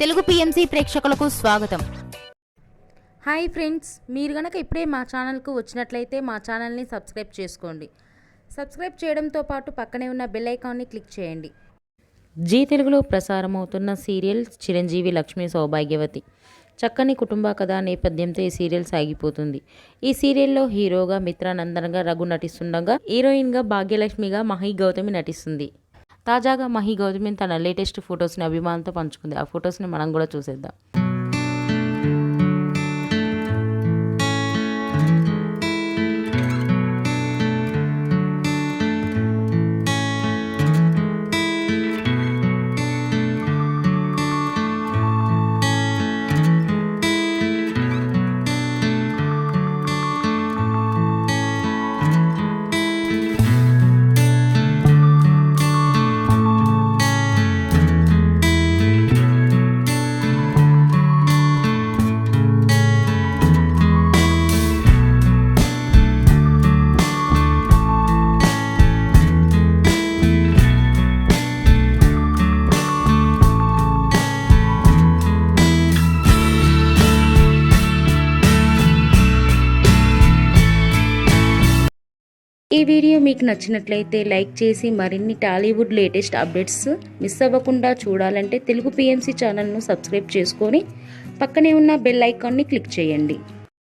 Telugu PMC ప్రేక్షకులకు స్వాగతం. Hi friends, మీరు గనక ఇప్పుడే మా ఛానల్కు వచ్చినట్లయితే మా ఛానల్ని సబ్స్క్రైబ్ చేసుకోండి. సబ్స్క్రైబ్ చేయడంతో పాటు పక్కనే ఉన్న బెల్ ఐకాన్ని క్లిక్ చేయండి. జీ తెలుగులో ప్రసారమవుతున్న సీరియల్ చిరంజీవి లక్ష్మీ సౌభాగ్యవతి. చక్కని కుటుంబ కథ నేపథ్యంతో ఈ సీరియల్ సాగిపోతుంది. ఈ సీరియల్లో హీరోగా మిత్రానందన్గా రఘు నటిస్తుండగా, హీరోయిన్గా భాగ్యలక్ష్మిగా మహి గౌతమి నటిస్తుంది. తాజాగా మహి గౌతమి తన లేటెస్ట్ ఫొటోస్ని అభిమానులతో పంచుకుంది. ఆ ఫొటోస్ని మనం కూడా చూసేద్దాం. ఈ వీడియో మీకు నచ్చినట్లయితే లైక్ చేసి మరిన్ని టాలీవుడ్ లేటెస్ట్ అప్డేట్స్ మిస్ అవ్వకుండా చూడాలంటే తెలుగు పిఎంసి ఛానల్ను సబ్స్క్రైబ్ చేసుకొని పక్కనే ఉన్న బెల్ ఐకాన్ని క్లిక్ చేయండి.